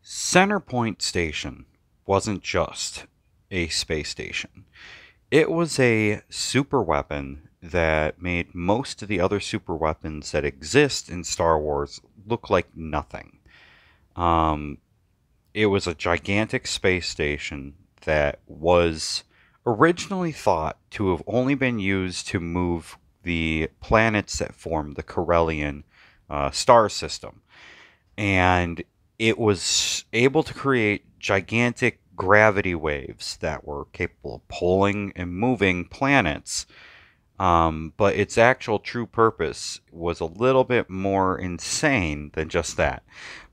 Centerpoint Station wasn't just a space station. It was a super weapon that made most of the other super weapons that exist in Star Wars look like nothing. Um, it was a gigantic space station that was originally thought to have only been used to move the planets that form the Corellian star system. And it was able to create gigantic gravity waves that were capable of pulling and moving planets. But its actual true purpose was a little bit more insane than just that.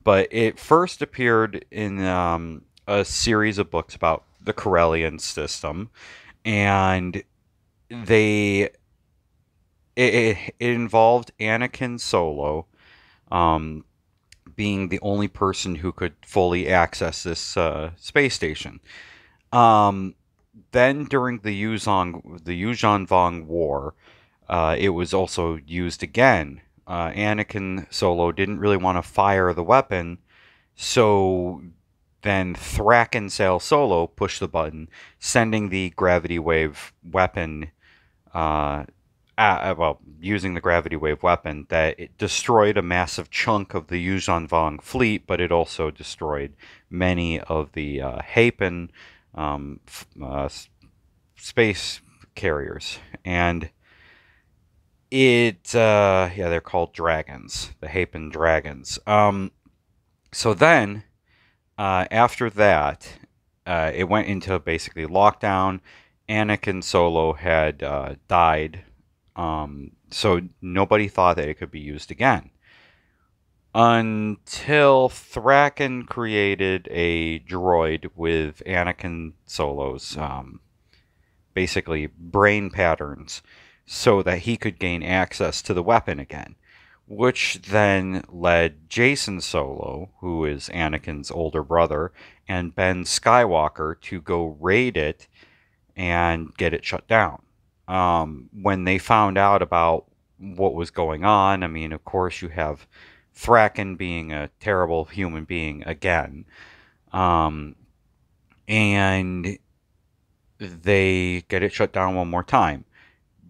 But it first appeared in a series of books about the Corellian system, and they it involved Anakin Solo. Um, being the only person who could fully access this space station. Um, then during the Yuzhan Vong War, it was also used again. Anakin Solo didn't really want to fire the weapon, so then Thrak and sal-solo pushed the button, sending the gravity wave weapon uh, using the gravity wave weapon, that it destroyed a massive chunk of the Yuzhan Vong fleet, but it also destroyed many of the Hapen um, space carriers. And yeah, they're called dragons, the Hapen dragons. So then, after that, it went into basically lockdown. Anakin Solo had died, so nobody thought that it could be used again. Until Thraken created a droid with Anakin Solo's basically brain patterns so that he could gain access to the weapon again. Which then led Jason Solo, who is Anakin's older brother, and Ben Skywalker to go raid it and get it shut down. When they found out about what was going on, I mean, of course, you have Thraken being a terrible human being again. Um, and they get it shut down one more time.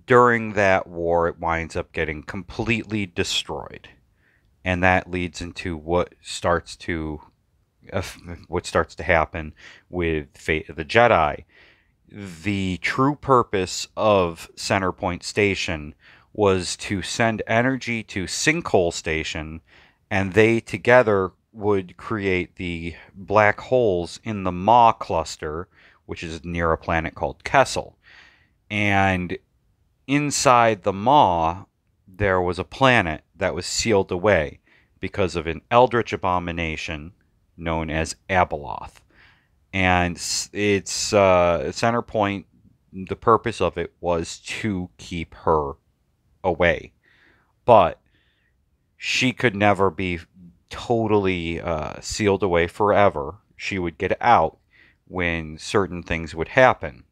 During that war, it winds up getting completely destroyed. And that leads into what starts to happen with Fate of the Jedi. The true purpose of Centerpoint Station was to send energy to Sinkhole Station, and they together would create the black holes in the Maw cluster, which is near a planet called Kessel. And inside the Maw, there was a planet that was sealed away because of an eldritch abomination known as Abeloth. And its center point, the purpose of it was to keep her away. But she could never be totally sealed away forever. She would get out when certain things would happen,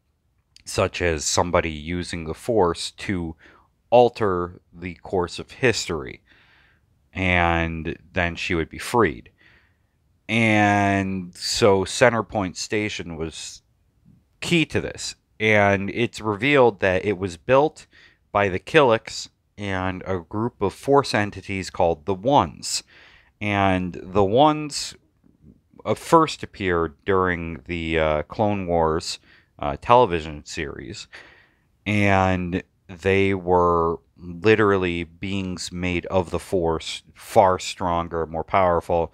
such as somebody using the Force to alter the course of history, and then she would be freed. And so Centerpoint Station was key to this. And it's revealed that it was built by the Killiks and a group of Force entities called the Ones. And the Ones first appeared during the Clone Wars television series. And they were literally beings made of the Force, far stronger, more powerful.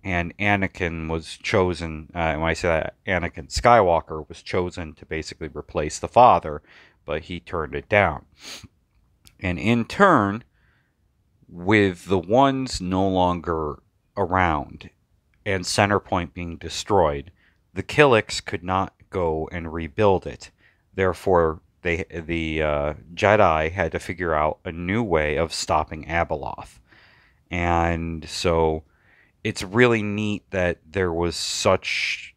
And Anakin was chosen, when I say that, Anakin Skywalker was chosen to basically replace the father, but he turned it down. And in turn, with the Ones no longer around and Centerpoint being destroyed, the Killiks could not go and rebuild it. Therefore, the Jedi had to figure out a new way of stopping Abeloth. And so it's really neat that there was such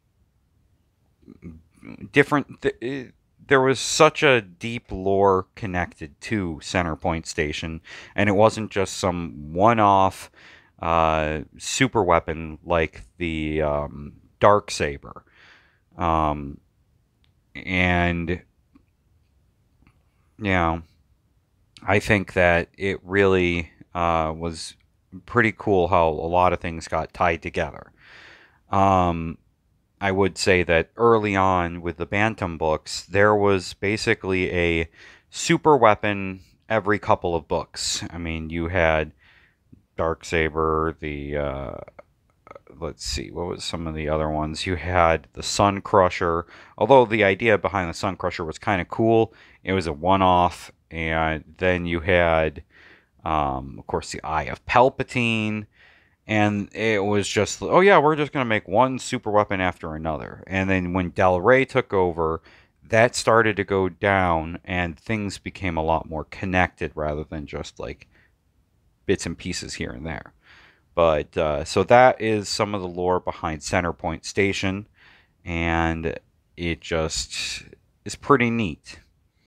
there was such a deep lore connected to Centerpoint Station, and it wasn't just some one-off super weapon like the dark saber. Um, and you know, I think that it really was pretty cool how a lot of things got tied together. Um, I would say that early on with the Bantam books, there was basically a super weapon every couple of books. I mean, you had Darksaber, let's see, what was some of the other ones? You had the Sun Crusher. Although the idea behind the Sun Crusher was kind of cool, it was a one-off. And then you had, of course, the Eye of Palpatine. And it was just, oh yeah, we're just going to make one super weapon after another. And then when Del Rey took over, that started to go down and things became a lot more connected rather than just like bits and pieces here and there. But so that is some of the lore behind Centerpoint Station, and it just is pretty neat.